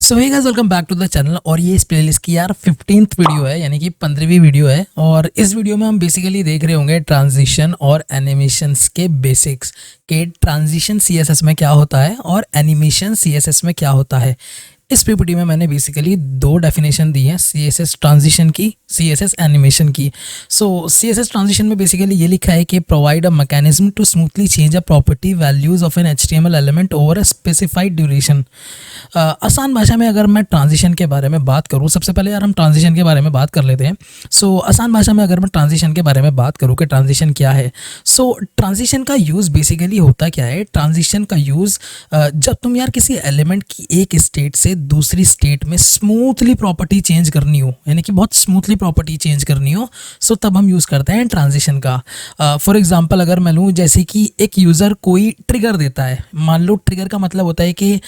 So hey guys, welcome back to the channel. और ये इस प्लेलिस्ट की यार 15th वीडियो है, यानी कि 15वीं वीडियो है। और इस वीडियो में हम बेसिकली देख रहे होंगे ट्रांजिशन और एनिमेशंस के बेसिक्स के। ट्रांजिशन सीएसएस में क्या होता है और एनिमेशन सीएसएस में क्या होता है। इस पीपीटी में मैंने बेसिकली दो डेफिनेशन दी हैं, सीएसएस ट्रांजिशन की, सीएसएस एनिमेशन की। सो सीएसएस ट्रांजिशन में बेसिकली ये लिखा है कि provide a mechanism to smoothly change a property values of an HTML element over a specified duration. आसान भाषा में अगर मैं ट्रांजिशन के बारे में बात करूँ, सबसे पहले यार हम ट्रांजिशन के बारे में बात कर लेते हैं। सो आसान भाषा में अगर मैं ट्रांजिशन के बारे में बात करूँ कि ट्रांजिशन क्या है। सो ट्रांजिशन का यूज़ बेसिकली होता क्या है। ट्रांजिशन का यूज़ जब तुम यार किसी एलिमेंट की एक स्टेट से दूसरी स्टेट में स्मूथली प्रॉपर्टी चेंज करनी हो, यानी कि बहुत स्मूथली प्रॉपर्टी चेंज करनी हो, सो तब हम यूज़ करते हैं ट्रांजिशन का। फॉर एग्जांपल अगर मैं लूँ, जैसे कि एक यूज़र कोई ट्रिगर देता है। मान लो ट्रिगर का मतलब होता है कि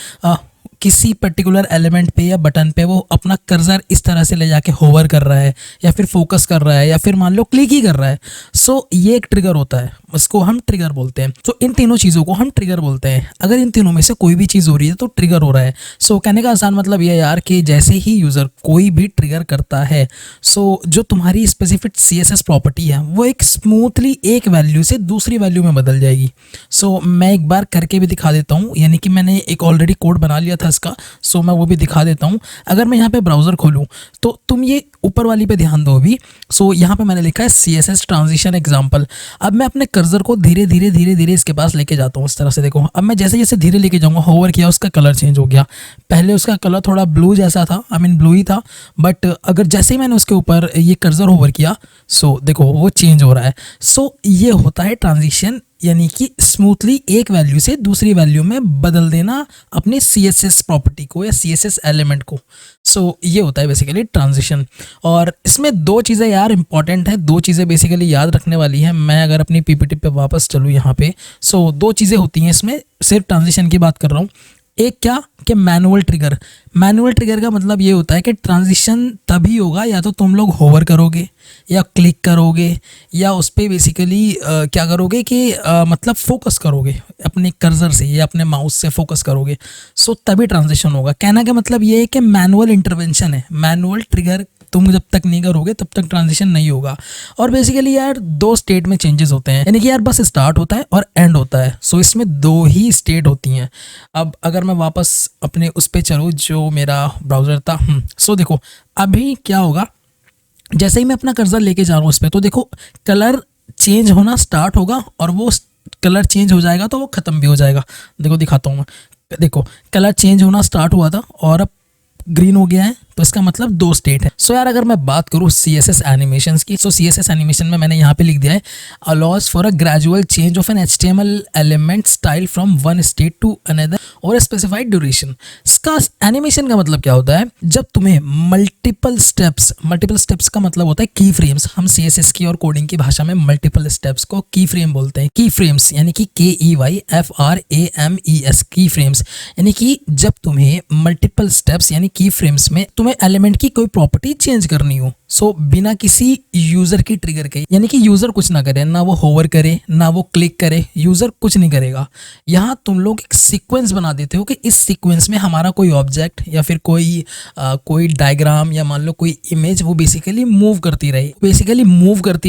किसी पर्टिकुलर एलिमेंट पे या बटन पे वो अपना कर्सर इस तरह से ले जाके होवर कर रहा है, या फिर फोकस कर रहा है, या फिर मान लो क्लिक ही कर रहा है। सो ये एक ट्रिगर होता है, उसको हम ट्रिगर बोलते हैं। सो इन तीनों चीज़ों को हम ट्रिगर बोलते हैं। अगर इन तीनों में से कोई भी चीज़ हो रही है तो ट्रिगर हो रहा है। सो कहने का आसान मतलब ये यार कि जैसे ही यूज़र कोई भी ट्रिगर करता है, सो जो तुम्हारी स्पेसिफिक सीएसएस प्रॉपर्टी है वो एक स्मूथली एक वैल्यू से दूसरी वैल्यू में बदल जाएगी। सो मैं एक बार करके भी दिखा देता हूँ, यानी कि मैंने एक ऑलरेडी कोड बना लिया था इसका। सो मैं वो भी दिखा देता हूँ। अगर मैं यहाँ पे ब्राउज़र खोलूँ तो तुम ये ऊपर वाली पे ध्यान दो अभी। सो यहाँ पे मैंने लिखा है सीएसएस ट्रांजिशन एग्जाम्पल। अब मैं अपने कर्सर को धीरे धीरे इसके पास लेके जाता हूँ, इस तरह से। देखो, अब मैं जैसे जैसे धीरे लेके जाऊँगा, होवर किया, उसका कलर चेंज हो गया। पहले उसका कलर थोड़ा ब्लू जैसा था, आई मीन ब्लू ही था, बट अगर जैसे ही मैंने उसके ऊपर ये कर्सर होवर किया, सो देखो वो चेंज हो रहा है। सो ये होता है ट्रांजिशन, यानी कि स्मूथली एक वैल्यू से दूसरी वैल्यू में बदल देना अपने सीएसएस प्रॉपर्टी को या सीएसएस एलिमेंट को। सो ये होता है बेसिकली ट्रांजिशन। और इसमें दो चीज़ें यार इंपॉर्टेंट हैं, दो चीज़ें बेसिकली याद रखने वाली हैं। मैं अगर अपनी पीपीटी पे वापस चलूँ यहाँ पे, सो दो चीज़ें होती हैं इसमें, सिर्फ ट्रांजिशन की बात कर रहा हूँ। एक क्या कि मैनुअल ट्रिगर। मैनुअल ट्रिगर का मतलब ये होता है कि ट्रांजिशन तभी होगा या तो तुम लोग होवर करोगे या क्लिक करोगे या उस पर बेसिकली क्या करोगे कि मतलब फोकस करोगे अपने कर्सर से या अपने माउस से फोकस करोगे। सो तभी ट्रांजिशन होगा। कहना का मतलब ये है कि मैनुअल इंटरवेंशन है, मैनुअल ट्रिगर तुम जब तक नहीं करोगे तब तक ट्रांजिशन नहीं होगा। और बेसिकली यार दो स्टेट में चेंजेस होते हैं, यानी कि यार बस स्टार्ट होता है और एंड होता है। सो इसमें दो ही स्टेट होती हैं। अब अगर मैं वापस अपने उस पर चलूँ जो मेरा ब्राउज़र था, सो देखो अभी क्या होगा। जैसे ही मैं अपना कर्सर लेके जा रहा हूँ उस पर, तो देखो कलर चेंज होना स्टार्ट होगा और वो कलर चेंज हो जाएगा तो वो ख़त्म भी हो जाएगा। देखो दिखाता हूँ मैं। देखो कलर चेंज होना स्टार्ट हुआ था और अब ग्रीन हो गया है, तो इसका मतलब दो स्टेट है। सो यार अगर मैं बात करूँ सीएसएस एनिमेशंस की, सो सीएसएस एनिमेशन में मैंने यहाँ पे लिख दिया है allows for a gradual change of an HTML element style from one state to another और स्पेसिफाइड ड्यूरेशन। इसका एनिमेशन का मतलब क्या होता है, जब तुम्हें मल्टीपल स्टेप्स का मतलब होता है की फ्रेम्स। हम सीएसएस की और कोडिंग की भाषा में मल्टीपल स्टेप्स को की फ्रेम बोलते हैं। की फ्रेम्स यानी कि KEYFRAMES, की फ्रेम्स, यानी कि जब तुम्हें मल्टीपल स्टेप्स यानी की फ्रेम्स में तुम्हें एलिमेंट की कोई प्रॉपर्टी चेंज करनी हो, सो बिना किसी यूजर की ट्रिगर के, यानी कि यूजर कुछ ना करे, ना वो होवर करे ना वो क्लिक करे, यूजर कुछ नहीं करेगा। यहाँ तुम लोग एक सीक्वेंस बना देते हो कि इस सीक्वेंस में हमारा कोई ऑब्जेक्ट या फिर कोई डायग्राम या मान लो कोई इमेज वो बेसिकली मूव करती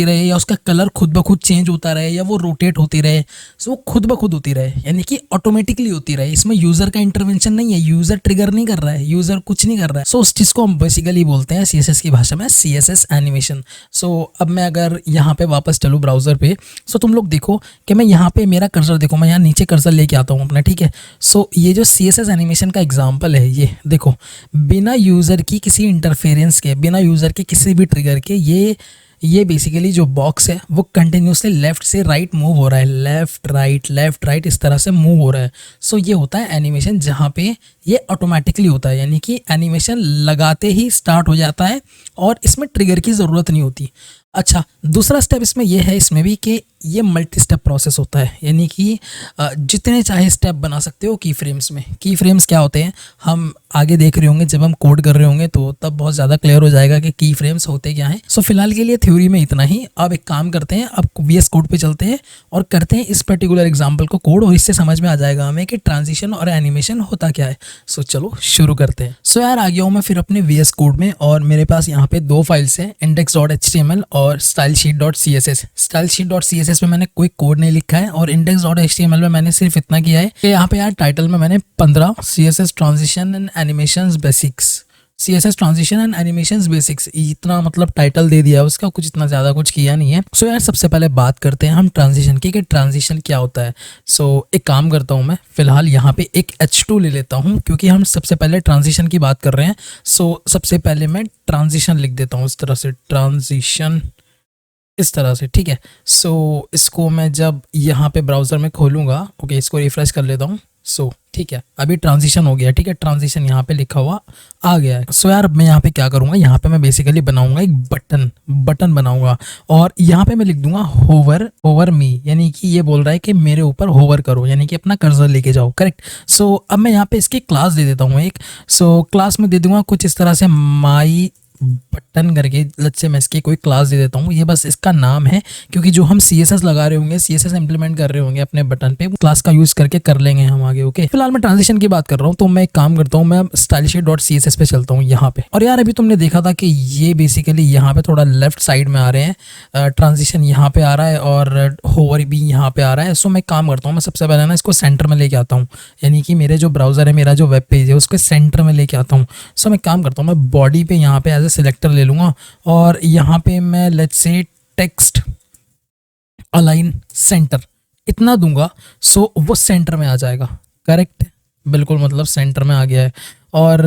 रहे, या उसका कलर खुद ब खुद चेंज होता रहे, या वो रोटेट होती रहे। सो वो खुद ब खुद होती रहे, यानी कि ऑटोमेटिकली होती रहे। इसमें यूजर का इंटरवेंशन नहीं है, यूजर ट्रिगर नहीं कर रहा है, यूजर कुछ नहीं कर रहा है। सो उस चीज़ को हम बेसिकली बोलते हैं सीएसएस की भाषा में सीएसएस एनिमेशन। सो अब मैं अगर यहाँ पे वापस चलूँ ब्राउज़र पे, सो तुम लोग देखो कि मैं यहाँ पे मेरा कर्सर, देखो मैं यहाँ नीचे कर्सर लेके आता हूँ अपना, ठीक है। सो ये जो सीएसएस एनिमेशन का एग्जांपल है, ये देखो बिना यूज़र की किसी इंटरफेरेंस के, बिना यूज़र के किसी भी ट्रिगर के, ये बेसिकली जो बॉक्स है वो कंटिन्यूसली लेफ्ट से राइट मूव हो रहा है, लेफ्ट राइट इस तरह से मूव हो रहा है। सो ये होता है एनिमेशन, जहाँ पे ये ऑटोमेटिकली होता है, यानी कि एनिमेशन लगाते ही स्टार्ट हो जाता है और इसमें ट्रिगर की ज़रूरत नहीं होती। अच्छा, दूसरा स्टेप इसमें ये है इसमें भी कि ये मल्टी स्टेप प्रोसेस होता है, यानी कि जितने चाहे स्टेप बना सकते हो की फ्रेम्स में। की फ्रेम्स क्या होते हैं हम आगे देख रहे होंगे, जब हम कोड कर रहे होंगे तो तब बहुत ज़्यादा क्लियर हो जाएगा कि की फ्रेम्स होते क्या हैं। सो फिलहाल के लिए थ्योरी में इतना ही। अब एक काम करते हैं, अब VS कोड पे चलते हैं और करते हैं इस पर्टिकुलर एग्जाम्पल को कोड, और इससे समझ में आ जाएगा हमें कि ट्रांजिशन और एनिमेशन होता क्या है। सो चलो शुरू करते हैं। सो यार आ गया हूँ मैं फिर अपने VS कोड में, और मेरे पास यहाँ पे दो फाइल्स हैं, index.html और stylesheet.css। stylesheet.css में मैंने कोई कोड नहीं लिखा है, और index.html में मैंने सिर्फ इतना किया है कि यहाँ पे यार टाइटल में मैंने 15 CSS transition and animations basics, CSS transition and animations basics, इतना मतलब टाइटल दे दिया है उसका, कुछ इतना ज़्यादा कुछ किया नहीं है। सो यार सबसे पहले बात करते हैं हम ट्रांजिशन की कि ट्रांजिशन क्या होता है। सो एक काम करता हूँ मैं फिलहाल यहाँ पे एक H2 ले लेता हूँ, क्योंकि हम सबसे पहले ट्रांजिशन की बात कर रहे हैं। सो सबसे पहले मैं ट्रांजिशन लिख देता हूँ इस तरह से, ट्रांजिशन इस तरह से, ठीक है। सो इसको मैं जब यहाँ पे ब्राउज़र में खोलूँगा, ओके इसको रिफ्रेश कर लेता हूँ। सो ठीक है, अभी ट्रांजिशन हो गया, ठीक है, ट्रांजिशन यहाँ पे लिखा हुआ आ गया है। सो यार मैं यहाँ पे क्या करूँगा, यहाँ पे मैं बेसिकली बनाऊँगा एक बटन बनाऊँगा, और यहाँ पे मैं लिख दूंगा होवर मी, यानी कि ये बोल रहा है कि मेरे ऊपर होवर करो, यानी कि अपना कर्सर लेके जाओ, करेक्ट। सो अब मैं यहाँ पे इसकी क्लास दे देता हूँ एक। सो क्लास में दे दूंगा कुछ इस तरह से माई बटन करके, लेट्स से मैं इसकी कोई क्लास दे देता हूँ, ये बस इसका नाम है, क्योंकि जो हम CSS लगा रहे होंगे, CSS इंप्लीमेंट कर रहे होंगे अपने बटन पे, क्लास का यूज करके कर लेंगे हम आगे, ओके। फिलहाल मैं ट्रांजिशन की बात कर रहा हूँ, तो मैं एक काम करता हूँ, मैं stylesheet.css पे चलता हूँ यहाँ पे। और यार अभी तुमने देखा था कि ये बेसिकली यहाँ पे थोड़ा लेफ्ट साइड में आ रहे हैं, ट्रांजिशन यहाँ पे आ रहा है और होवर भी यहाँ पे आ रहा है। सो मैं काम करता हूँ, मैं सबसे पहले ना इसको सेंटर में लेके आता हूँ, यानी कि मेरे जो ब्राउजर है, मेरा जो वेब पेज है, उसको सेंटर में लेके आता हूँ। सो मैं काम करता हूँ, मैं बॉडी पे यहाँ पे एज ए सिलेक्टर ले लूँगा, और यहाँ पे मैं let's say text align centre इतना दूंगा। सो वो सेंटर में आ जाएगा, करेक्ट, बिल्कुल मतलब सेंटर में आ गया है। और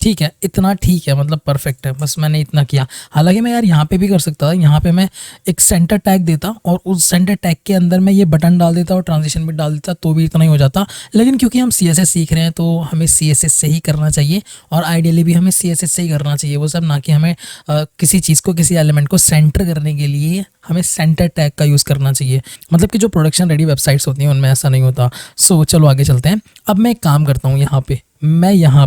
ठीक है, इतना ठीक है, मतलब परफेक्ट है, बस मैंने इतना किया। हालांकि मैं यार यहाँ पे भी कर सकता था, यहाँ पे मैं एक सेंटर टैग देता और उस सेंटर टैग के अंदर मैं ये बटन डाल देता और ट्रांजिशन भी डाल देता, तो भी इतना ही हो जाता। लेकिन क्योंकि हम CSS सीख रहे हैं तो हमें CSS से ही करना चाहिए, और आइडियली भी हमें CSS से ही करना चाहिए वो सब, ना कि हमें किसी चीज़ को, किसी एलिमेंट को सेंटर करने के लिए हमें सेंटर टैग का यूज़ करना चाहिए। मतलब कि जो प्रोडक्शन रेडी वेबसाइट्स होती हैं उनमें ऐसा नहीं होता। सो चलो आगे चलते हैं। अब मैं एक काम करता हूँ, यहाँ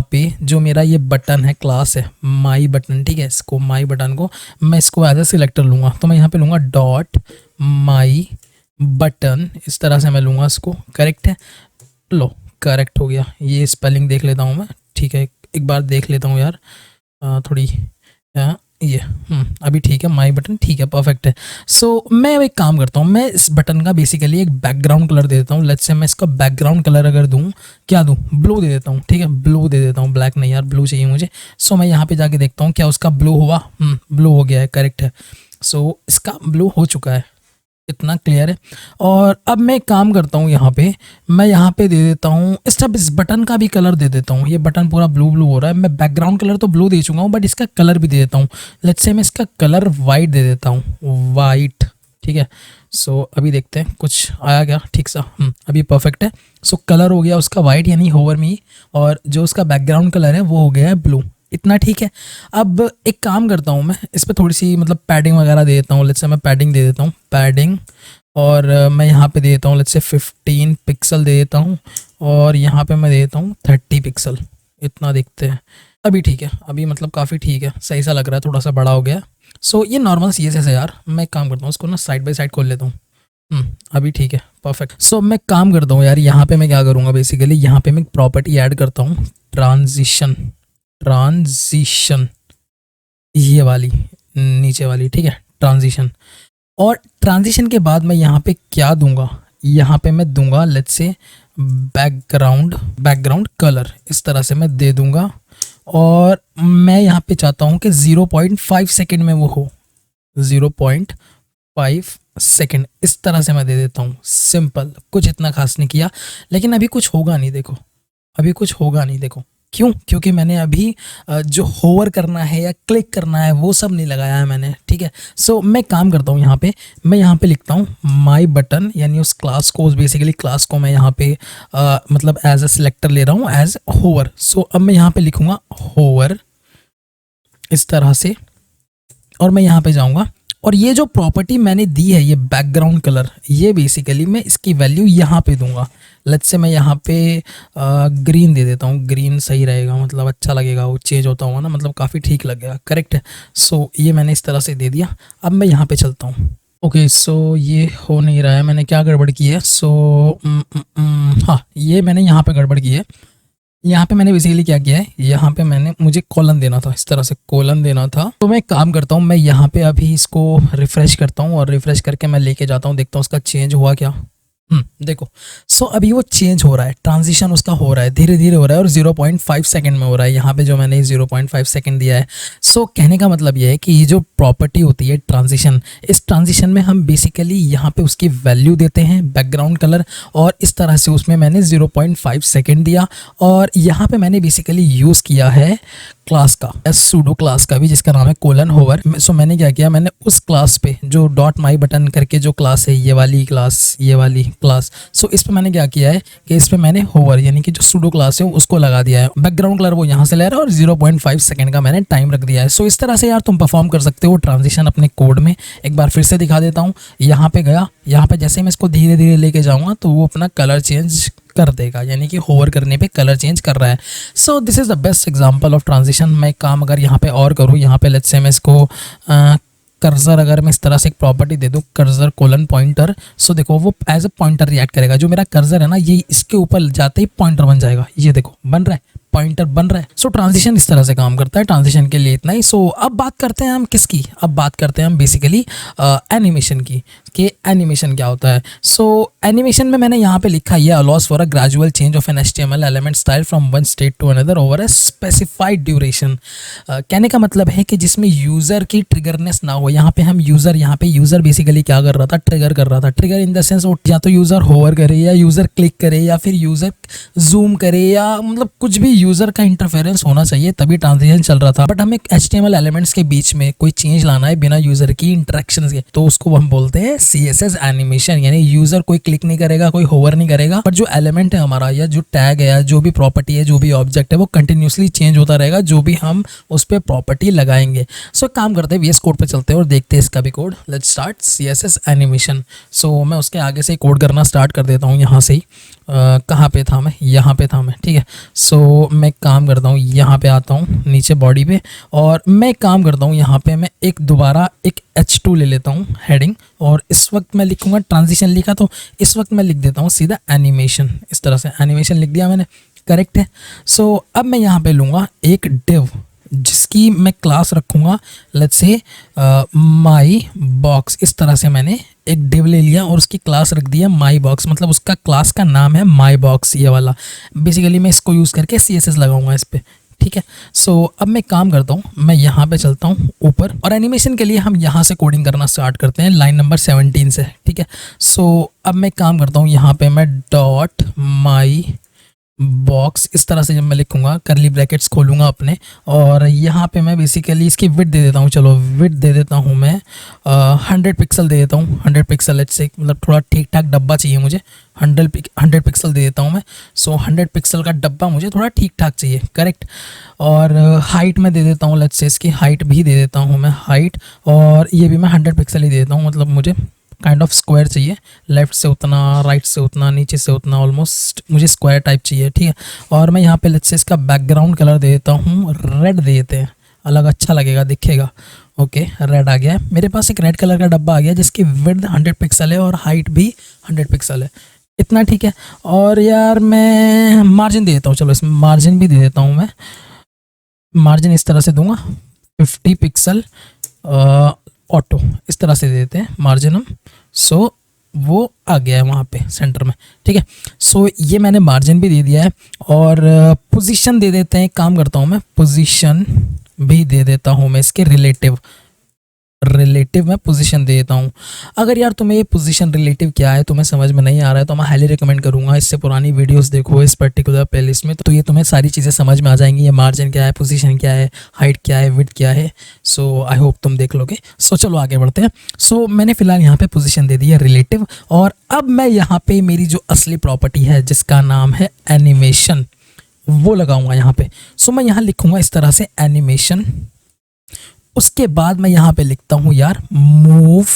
पे जो मेरा ये बटन है, क्लास है माई बटन, ठीक है, इसको माई बटन को मैं इसको एज ए सिलेक्टर लूँगा, तो मैं यहाँ पे लूँगा डॉट माई बटन, इस तरह से मैं लूँगा इसको, करेक्ट है। लो करेक्ट हो गया, ये स्पेलिंग देख लेता हूँ मैं, ठीक है, एक बार देख लेता हूँ यार, थोड़ी ये अभी ठीक है, माई बटन ठीक है, परफेक्ट है। सो मैं एक काम करता हूँ, मैं इस बटन का बेसिकली एक बैकग्राउंड कलर दे देता हूँ। लेट्स से मैं इसका बैकग्राउंड कलर अगर दूँ, क्या दूँ, ब्लू दे देता हूँ, ठीक है, ब्लू दे देता हूँ, ब्लैक नहीं यार, ब्लू चाहिए मुझे। सो मैं यहाँ पे जाके देखता हूँ क्या उसका ब्लू हुआ, ब्लू हो गया है, करेक्ट है। सो इसका ब्लू हो चुका है, इतना क्लियर है। और अब मैं एक काम करता हूँ, मैं यहाँ पे दे देता हूँ इस बटन का भी कलर दे देता हूँ। ये बटन पूरा ब्लू हो रहा है, मैं बैकग्राउंड कलर तो ब्लू दे चुका हूँ, बट इसका कलर भी दे देता हूँ। लेट्स से मैं इसका कलर वाइट दे देता हूँ, वाइट, ठीक है। सो अभी देखते हैं कुछ आया क्या ठीक सा, अभी परफेक्ट है। सो कलर हो गया उसका वाइट, यानी होवर मी, और जो उसका बैकग्राउंड कलर है वो हो गया है ब्लू, इतना ठीक है। अब एक काम करता हूँ, मैं इस पर थोड़ी सी मतलब पैडिंग वगैरह दे देता हूँ। लेट्स से मैं पैडिंग दे देता हूँ, पैडिंग, और मैं यहाँ पे दे देता हूँ लेट्स से 15 पिक्सल दे देता हूँ, और यहाँ पे मैं दे देता हूँ 30 पिक्सल, इतना देखते हैं। अभी ठीक है, अभी मतलब काफ़ी ठीक है, सही सा लग रहा है, थोड़ा सा बड़ा हो गया। सो ये नॉर्मल CSS है यार। मैं एक काम करता हूँ, उसको ना साइड बाई साइड खोल लेता हूँ, अभी ठीक है, परफेक्ट। सो मैं काम करता हूँ यार, यहाँ पे मैं क्या करूँगा, बेसिकली यहाँ पे मैं प्रॉपर्टी ऐड करता हूँ, ट्रांजिशन ये वाली नीचे वाली, ठीक है, ट्रांजिशन। और ट्रांजिशन के बाद मैं यहाँ पे क्या दूंगा, यहाँ पे मैं दूंगा लेट्स से बैकग्राउंड कलर, इस तरह से मैं दे दूंगा। और मैं यहाँ पे चाहता हूँ कि 0.5 सेकेंड में वो हो, 0.5 सेकेंड, इस तरह से मैं दे देता हूँ। सिंपल, कुछ इतना खास नहीं किया, लेकिन अभी कुछ होगा नहीं, देखो अभी कुछ होगा नहीं, देखो क्यों, क्योंकि मैंने अभी जो होवर करना है या क्लिक करना है वो सब नहीं लगाया है मैंने, ठीक है। सो मैं काम करता हूँ, मैं यहाँ पे लिखता हूँ माई बटन, यानी उस क्लास को, उस बेसिकली क्लास को मैं यहाँ पे मतलब एज अ सिलेक्टर ले रहा हूँ, एज होवर। सो अब मैं यहाँ पे लिखूँगा होवर इस तरह से, और मैं यहाँ पे जाऊँगा और ये जो प्रॉपर्टी मैंने दी है ये बैकग्राउंड कलर, ये बेसिकली मैं इसकी वैल्यू यहाँ पे दूंगा। लेट्स से मैं यहाँ पे ग्रीन दे देता हूँ, ग्रीन सही रहेगा, मतलब अच्छा लगेगा, वो चेंज होता होगा ना, मतलब काफ़ी ठीक लगेगा, करेक्ट है। सो ये मैंने इस तरह से दे दिया। अब मैं यहाँ पे चलता हूँ। ओके सो ये हो नहीं रहा है, मैंने क्या गड़बड़ की है। सो हाँ, ये मैंने यहाँ पे गड़बड़ की है। यहाँ पे मैंने बेसिकली क्या किया है, यहाँ पे मैंने मुझे कॉलन देना था, इस तरह से कॉलन देना था। तो मैं एक काम करता हूँ, मैं यहाँ पे अभी इसको रिफ्रेश करता हूँ और रिफ्रेश करके मैं लेके जाता हूँ, देखता हूँ उसका चेंज हुआ क्या। देखो। सो अभी वो चेंज हो रहा है, ट्रांजिशन उसका हो रहा है, धीरे धीरे हो रहा है और 0.5 सेकंड में हो रहा है। यहाँ पे जो मैंने 0.5 सेकंड दिया है। सो कहने का मतलब ये है कि ये जो प्रॉपर्टी होती है ट्रांजिशन, इस ट्रांजिशन में हम बेसिकली यहाँ पे उसकी वैल्यू देते हैं बैकग्राउंड कलर, और इस तरह से उसमें मैंने 0.5 सेकंड दिया। और यहाँ पे मैंने बेसिकली यूज़ किया है क्लास का, सूडो क्लास का भी, जिसका नाम है कोलन होवर। सो मैंने क्या किया, मैंने उस क्लास पे जो डॉट माई बटन करके जो क्लास है, ये वाली क्लास, सो इस पे मैंने क्या किया है कि इस पे मैंने होवर यानी कि जो सूडो क्लास है उसको लगा दिया है। बैकग्राउंड कलर वो यहाँ से ले रहा है और 0.5 सेकंड का मैंने टाइम रख दिया है। सो इस तरह से यार तुम परफॉर्म कर सकते हो ट्रांजिशन अपने कोड में। एक बार फिर से दिखा देता हूँ। यहाँ पे गया, यहाँ पे जैसे मैं इसको धीरे धीरे लेके जाऊँगा तो वो अपना कलर चेंज कर देगा, यानी कि होवर करने पे कलर चेंज कर रहा है। So this is the best example of transition. मैं काम अगर यहाँ पे और करूँ, यहाँ पे लेट्स से मैं इसको कर्सर, अगर मैं इस तरह से एक प्रॉपर्टी दे दूँ कर्सर कोलन पॉइंटर, सो देखो वो एज अ पॉइंटर रिएक्ट करेगा। जो मेरा कर्सर है ना, ये इसके ऊपर जाते ही पॉइंटर बन जाएगा। ये देखो बन रहा है, पॉइंटर बन रहा है। सो ट्रांजिशन इस तरह से काम करता है। ट्रांजिशन के लिए इतना ही। सो अब बात करते हैं हम किसकी, अब बात करते हैं हम बेसिकली एनिमेशन की, कि एनिमेशन क्या होता है। सो एनिमेशन में मैंने यहाँ पे लिखा है allows for a gradual change of an HTML element style from one state to another over a specified duration. कहने का मतलब है कि जिसमें यूज़र की ट्रिगरनेस ना हो। यहाँ पे हम यूज़र, यहाँ पे यूज़र बेसिकली क्या कर रहा था, ट्रिगर कर रहा था। ट्रिगर इन द सेंस या तो यूज़र होवर करे, या यूज़र क्लिक करे, या फिर यूज़र जूम करे, या मतलब कुछ भी यूज़र का इंटरफेरेंस होना चाहिए, तभी ट्रांजिशन चल रहा था। बट हमें HTML एलिमेंट्स के बीच में कोई चेंज लाना है बिना यूज़र की इंटरेक्शन के, तो उसको हम बोलते हैं CSS एनिमेशन। यानी यूज़र कोई क्लिक नहीं करेगा, कोई होवर नहीं करेगा, बट जो एलिमेंट है हमारा, या जो टैग है, या जो भी प्रॉपर्टी है, जो भी ऑब्जेक्ट है, वो कंटिन्यूसली चेंज होता रहेगा जो भी हम उस पर प्रॉपर्टी लगाएंगे। सो काम करते हैं, VS कोड पे चलते हैं और देखते हैं इसका भी code. Let's start CSS animation. So मैं उसके आगे से कोड करना स्टार्ट कर देता हूँ यहाँ से ही। कहाँ पे था मैं, यहाँ पे था मैं, ठीक है। सो मैं काम करता हूँ, यहाँ पे आता हूँ नीचे बॉडी पे, और मैं काम करता हूँ यहाँ पे मैं दोबारा एक H2 ले लेता हूँ हेडिंग, और इस वक्त मैं लिखूँगा ट्रांजिशन लिखा, तो इस वक्त मैं लिख देता हूँ सीधा एनिमेशन। इस तरह से एनिमेशन लिख दिया मैंने, करेक्ट है। सो अब मैं यहाँ पे लूँगा एक डिव, जिसकी मैं क्लास रखूँगा लेट्स से माई बॉक्स। इस तरह से मैंने एक डिव ले लिया और उसकी क्लास रख दिया माई बॉक्स, मतलब उसका क्लास का नाम है माई बॉक्स, ये वाला। बेसिकली मैं इसको यूज़ करके CSS लगाऊंगा इस पर, ठीक है। सो अब मैं काम करता हूँ, मैं यहाँ पे चलता हूँ ऊपर, और एनिमेशन के लिए हम यहाँ से कोडिंग करना स्टार्ट करते हैं लाइन नंबर 17 से, ठीक है। सो अब मैं काम करता हूँ, यहाँ पे मैं डॉट माई बॉक्स इस तरह से जब मैं लिखूंगा, करली ब्रैकेट्स खोलूंगा अपने, और यहाँ पे मैं बेसिकली इसकी विड्थ दे देता हूँ। चलो विड्थ दे देता हूँ मैं 100 पिक्सल दे देता हूँ। 100 पिक्सल लेट्स से, मतलब थोड़ा ठीक ठाक डब्बा चाहिए मुझे। 100 पिक्सल दे देता हूँ मैं। सो 100 पिक्सल का डब्बा मुझे थोड़ा ठीक ठाक चाहिए, करेक्ट। और हाइट में दे देता हूँ, लेट्स से इसकी हाइट भी दे देता हूँ मैं, हाइट, और ये भी मैं 100 पिक्सल ही दे देता हूँ। मतलब मुझे काइंड ऑफ स्क्वायर चाहिए, लेफ्ट से उतना, राइट से उतना, नीचे से उतना, ऑलमोस्ट मुझे स्क्वायर टाइप चाहिए, ठीक है। और मैं यहाँ पे लेट्स से इसका बैकग्राउंड कलर दे देता हूँ, रेड दे देते हैं, अलग अच्छा लगेगा, दिखेगा। ओके, रेड आ गया है मेरे पास। एक रेड कलर का डब्बा आ गया जिसकी विड्थ 100 पिक्सल है और हाइट भी 100 पिक्सल है, इतना ठीक है। और यार मैं मार्जिन दे देता हूँ, चलो इसमें मार्जिन भी दे देता हूँ मैं। मार्जिन इस तरह से दूंगा 50 पिक्सल ऑटो, इस तरह से देते हैं मार्जिन हम। सो वो आ गया है वहाँ पे सेंटर में, ठीक है। सो ये मैंने मार्जिन भी दे दिया है, और पोजीशन दे देते हैं। काम करता हूँ मैं, पोजीशन भी दे देता हूँ मैं इसके रिलेटिव में पोजीशन दे देता हूँ। अगर यार तुम्हें ये पोजीशन रिलेटिव क्या है तुम्हें समझ में नहीं आ रहा है, तो मैं हाईली रिकमेंड करूँगा इससे पुरानी वीडियोस देखो इस पर्टिकुलर प्लेलिस्ट में, तो ये तुम्हें सारी चीज़ें समझ में आ जाएंगी। ये मार्जिन क्या है, पोजीशन क्या है, हाइट क्या है, विड्थ क्या है। सो आई होप तुम देख लोगे। सो चलो आगे बढ़ते हैं। सो मैंने फिलहाल यहाँ पे पोजीशन दे दी है रिलेटिव, और अब मैं यहाँ पे मेरी जो असली प्रॉपर्टी है जिसका नाम है एनिमेशन, वो लगाऊंगा यहाँ पे। सो मैं यहाँ लिखूंगा इस तरह से एनिमेशन उसके बाद मैं यहाँ पे लिखता हूँ यार मूव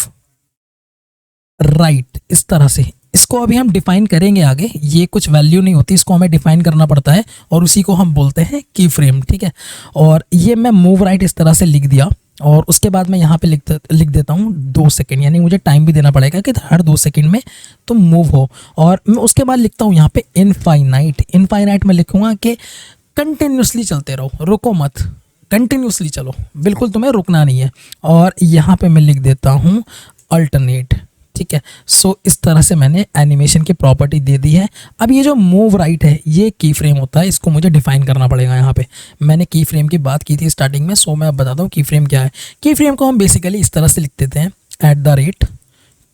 राइट, इस तरह से। इसको अभी हम डिफाइन करेंगे आगे, ये कुछ वैल्यू नहीं होती, इसको हमें डिफाइन करना पड़ता है और उसी को हम बोलते हैं की फ्रेम, ठीक है। और ये मैं मूव राइट इस तरह से लिख दिया और उसके बाद मैं यहाँ पे लिख देता हूँ 2 सेकंड, यानी मुझे टाइम भी देना पड़ेगा कि हर 2 सेकंड में तुम मूव हो। और मैं उसके बाद लिखता हूँ यहाँ पे इनफाइनाइट। इनफाइनाइट में लिखूंगा कि कंटिन्यूसली चलते रहो, रुको मत, कंटिन्यूसली चलो, बिल्कुल तुम्हें रुकना नहीं है। और यहाँ पे मैं लिख देता हूँ अल्टरनेट, ठीक है। सो इस तरह से मैंने एनिमेशन की प्रॉपर्टी दे दी है। अब ये जो मूव राइट है ये की फ्रेम होता है, इसको मुझे डिफाइन करना पड़ेगा। यहाँ पे मैंने की फ्रेम की बात की थी स्टार्टिंग में, सो मैं अब बताता हूँ की फ्रेम क्या है। की फ्रेम को हम बेसिकली इस तरह से लिख देते हैं @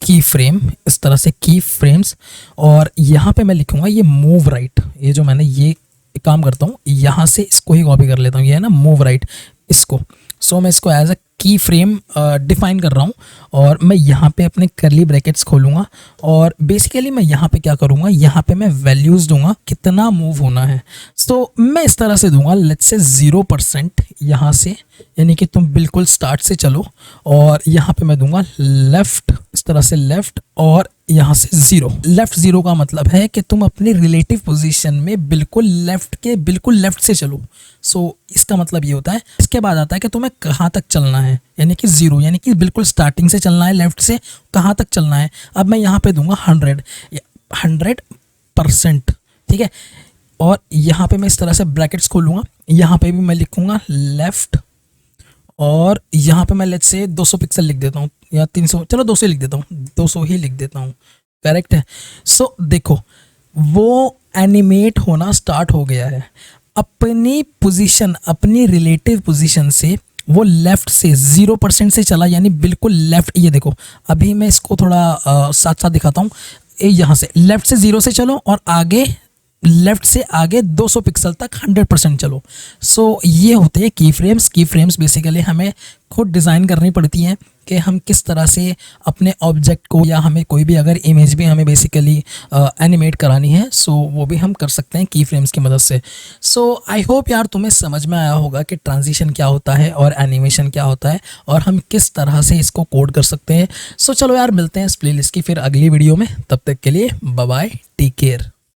की फ्रेम, इस तरह से की फ्रेम्स। और यहाँ पे मैं लिखूंगा ये मूव राइट, ये जो मैंने ये काम करता हूँ यहाँ से इसको ही कॉपी कर लेता हूँ, ये है ना मूव राइट, इसको। सो मैं इसको एज अ की फ्रेम डिफाइन कर रहा हूँ और मैं यहाँ पे अपने करली ब्रैकेट्स खोलूँगा और बेसिकली मैं यहाँ पे क्या करूँगा, यहाँ पे मैं वैल्यूज़ दूंगा कितना मूव होना है। सो मैं इस तरह से दूंगा लेट्स से 0% यहाँ से, यानी कि तुम बिल्कुल स्टार्ट से चलो। और यहाँ पे मैं दूंगा लेफ़्ट, इस तरह से लेफ़्ट, और यहाँ से 0। लेफ़्ट 0 का मतलब है कि तुम अपनी रिलेटिव पोजीशन में बिल्कुल लेफ़्ट से चलो। सो इसका मतलब ये होता है, इसके बाद आता है कि तुम्हें कहाँ तक चलना है, यानी कि 0, यानी कि बिल्कुल स्टार्टिंग से चलना है, लेफ़्ट से कहाँ तक चलना है। अब मैं यहाँ पे दूंगा 100%, ठीक है। और यहाँ पे मैं इस तरह से ब्रैकेट्स खोलूँगा, यहाँ पे भी मैं लिखूँगा लेफ़्ट, और यहाँ पे मैं लेट्स से 200 पिक्सल लिख देता हूँ या 300, चलो 200 लिख देता हूँ, 200 ही लिख देता हूँ, करेक्ट है। सो देखो वो एनिमेट होना स्टार्ट हो गया है। अपनी पोजीशन, अपनी रिलेटिव पोजीशन से वो लेफ़्ट से 0% से चला, यानी बिल्कुल लेफ़्ट। ये देखो अभी मैं इसको थोड़ा साथ साथ दिखाता हूँ। यहाँ से लेफ़्ट से 0 से चलो और आगे लेफ़्ट से आगे 200 पिक्सल तक 100% चलो। सो ये होते हैं की फ्रेम्स। की फ्रेम्स बेसिकली हमें खुद डिज़ाइन करनी पड़ती हैं कि हम किस तरह से अपने ऑब्जेक्ट को, या हमें कोई भी अगर इमेज भी हमें बेसिकली एनिमेट करानी है, सो वो भी हम कर सकते हैं की फ्रेम्स की मदद से। सो आई होप यार तुम्हें समझ में आया होगा कि ट्रांजिशन क्या होता है और एनिमेशन क्या होता है और हम किस तरह से इसको कोड कर सकते हैं। सो चलो यार मिलते हैं इस प्लेलिस्ट की फिर अगली वीडियो में, तब तक के लिए बाय बाय, टेक केयर।